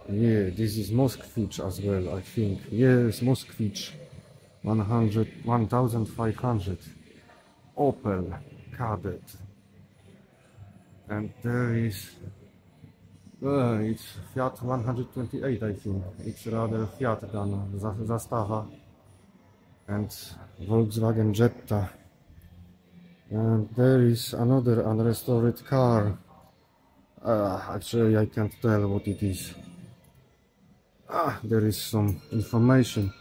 Yeah, this is Moskvich as well, I think. Yes, Moskvich 1500 Opel Kadett. And there is it's Fiat 128, I think. It's rather Fiat than Zastava. And Volkswagen Jetta. And there is another unrestored car. Actually, I can't tell what it is. There is some information.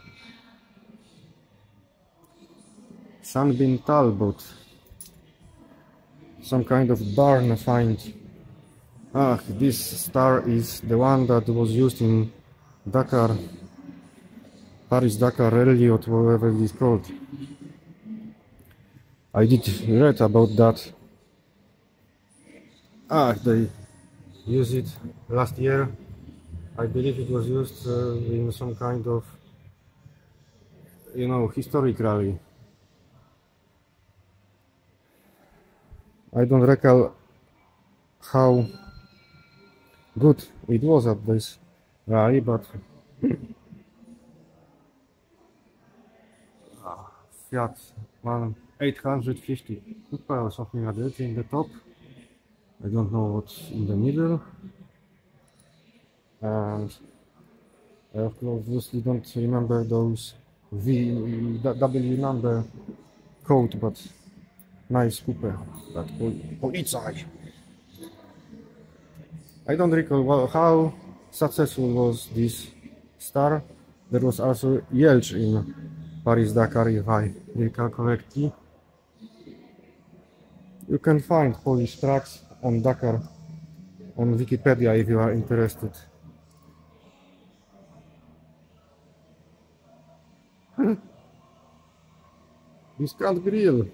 Sunbeam Talbot. Some kind of barn find. This star is the one that was used in Dakar, Paris-Dakar Rally, or whatever it is called. I did read about that. They used it last year. I believe it was used in some kind of, historic rally. I don't recall how good it was at this rally, but Fiat 850 Coupe or something like that in the top. I don't know what's in the middle. And I obviously don't remember those W number code, but nice coupe. That Polizei. I don't recall how successful was this star. There was also Jelcz in Paris-Dakar, if I recall correctly. You can find Polish tracks on Dakar on Wikipedia if you are interested. Discount grill.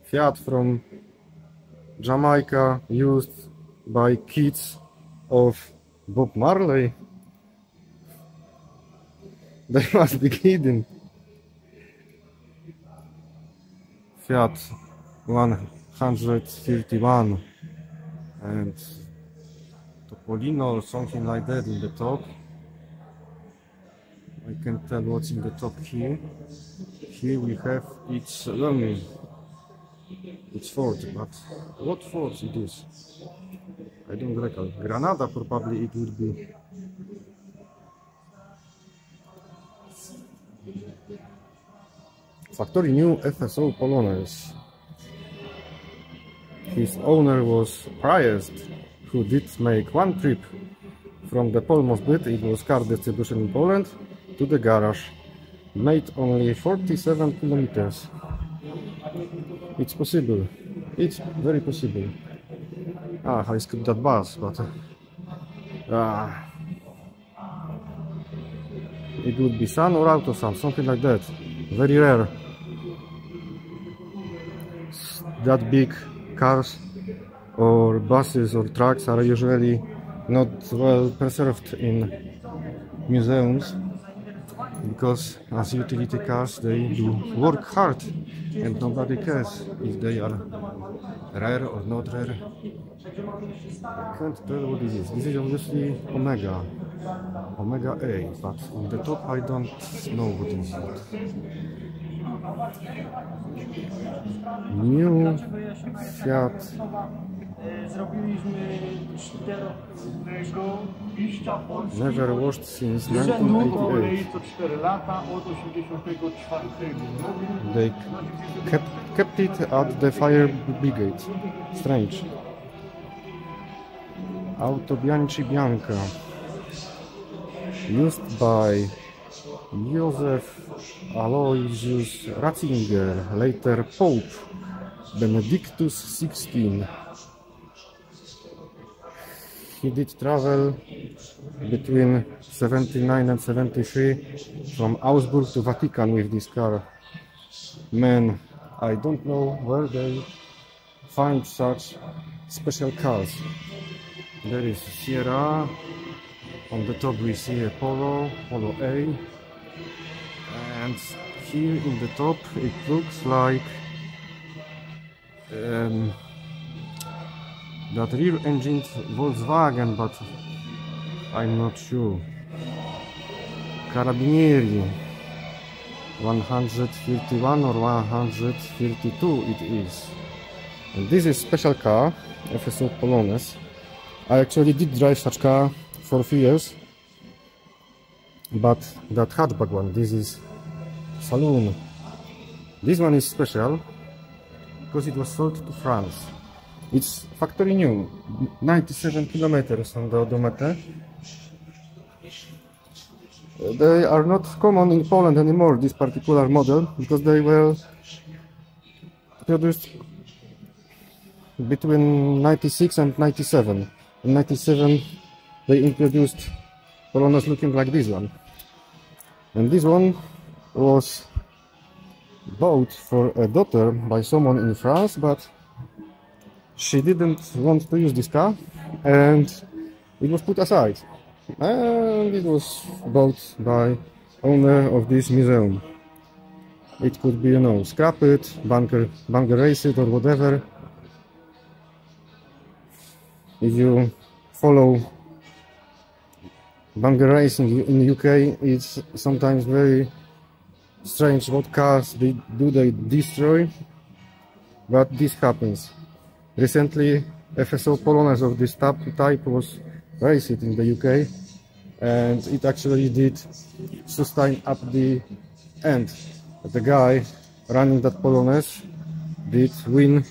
Fiat from Jamaica, used by kids of Bob Marley. They must be kidding. Fiat 131 and Topolino or something like that in the top. I can tell what's in the top here. Here we have it's Ford, but what Ford it is? I don't recall. Granada probably it would be. Factory new FSO Polonaise. His owner was Priest, who did make one trip from the Polmos bit, it was car distribution in Poland, to the garage. Made only 47 kilometers. It's possible. It's very possible. I skipped that bus, but it would be Sun or Autosun, something like that. Very rare. That big cars or buses or trucks are usually not well preserved in museums, because as utility cars they do work hard and nobody cares if they are rare or not rare. I can't tell what this is. This is obviously Omega A, but on the top I don't know what is it. New Fiat. Never washed since 1988. They kept it at the fire brigade. Strange. Auto Bianchi Bianca. Used by Joseph Aloysius Ratzinger, later Pope Benedictus XVI. He did travel between 79 and 73 from Augsburg to Vatican with this car. Man, I don't know where they find such special cars. There is Sierra. On the top we see a Polo A. And here in the top it looks like that rear-engined Volkswagen, but I'm not sure. Carabinieri 131 or 132 it is. And this is special car, FSO Polones. I actually did drive such car for a few years, but that hatchback one, this is saloon. This one is special because it was sold to France. It's factory new, 97 kilometers on the odometer. They are not common in Poland anymore, this particular model, because they were produced between 96 and 97. In 97 they introduced Polones looking like this one. And this one was bought for a daughter by someone in France, but she didn't want to use this car and it was put aside. And it was bought by owner of this museum. It could be, you know, scrap it, bunker race it or whatever. If you follow bunker racing in the UK, it's sometimes very strange what cars they destroy, but this happens. Recently FSO Polones of this type was raced in the UK, and it actually did sustain up the end. The guy running that Polones did win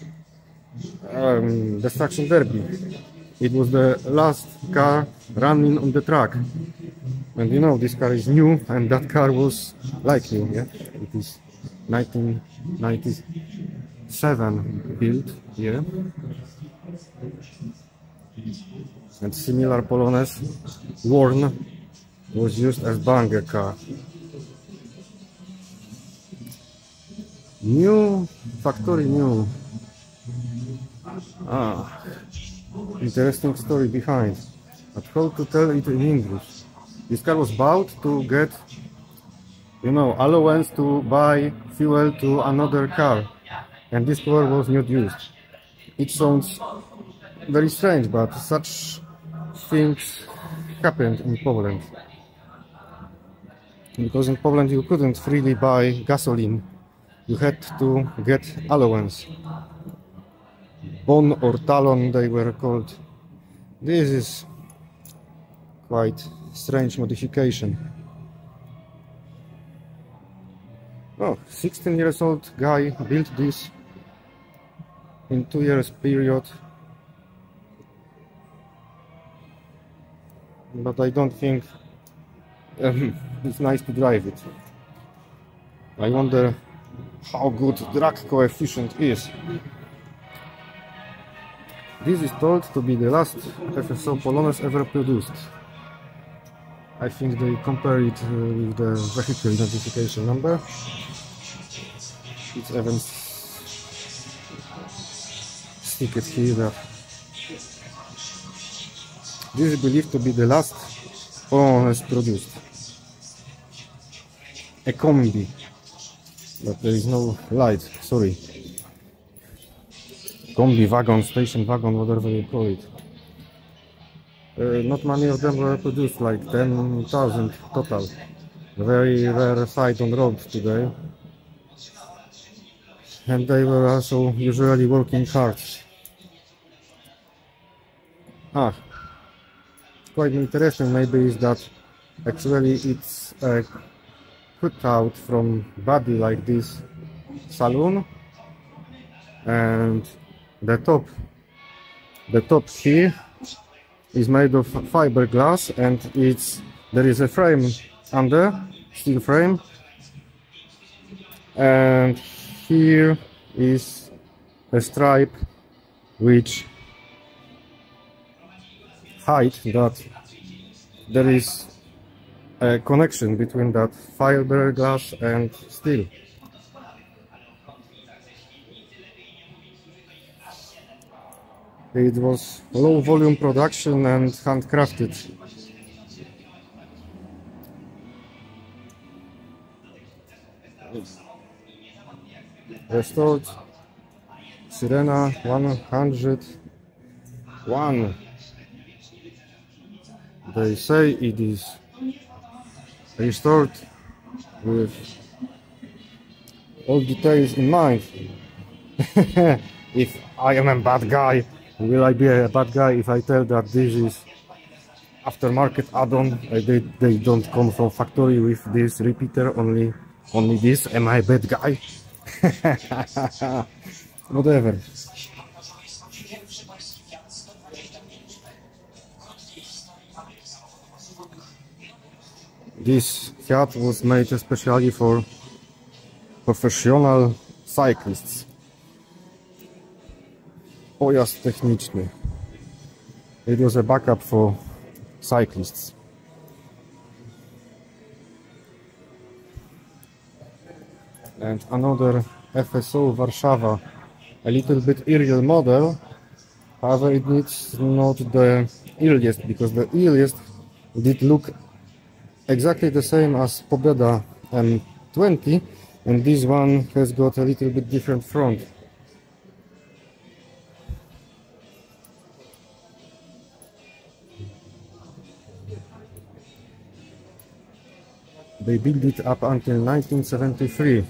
Destruction Derby. It was the last car running on the track, and you know this car is new, and that car was like new. Yeah, it is 1997 built. Yeah. And similar Polones worn was used as banger car. New, factory new. Interesting story behind. But how to tell it in English? This car was bought to get, you know, allowance to buy fuel to another car, and this car was not used. It sounds very strange, but such things happened in Poland. Because in Poland you couldn't freely buy gasoline. You had to get allowance. Bon or talon they were called. This is quite strange modification. Oh, 16 years old guy built this in 2 years period. But I don't think it's nice to drive it. I wonder how good drag coefficient is. This is thought to be the last FSO Polones ever produced. I think they compare it with the vehicle identification number. It's even sticked here that this is believed to be the last Polones produced. A combi, but there is no light, sorry. Combi, wagon, station wagon, whatever you call it. Not many of them were produced, like 10,000 total. Very rare sight on road today. And they were also usually working hard. Quite interesting maybe is that actually it's a cutout from body like this saloon, and the top here is made of fiberglass, and there is a frame under, steel frame, and here is a stripe which hide that there is a connection between that fiberglass and steel. It was low volume production and handcrafted. Restored. Sirena 101. They say it is restored with all details in mind. If I am a bad guy, will I be a bad guy if I tell that this is aftermarket add-on? They don't come from factory with this repeater, only this. Am I a bad guy? Whatever. This Fiat was made especially for professional cyclists. Pojazd techniczny. It was a backup for cyclists. And another FSO Warszawa, a little bit earlier model. However, it needs not the earliest, because the earliest did look exactly the same as Pobeda M20, and this one has got a little bit different front. They built it up until 1973.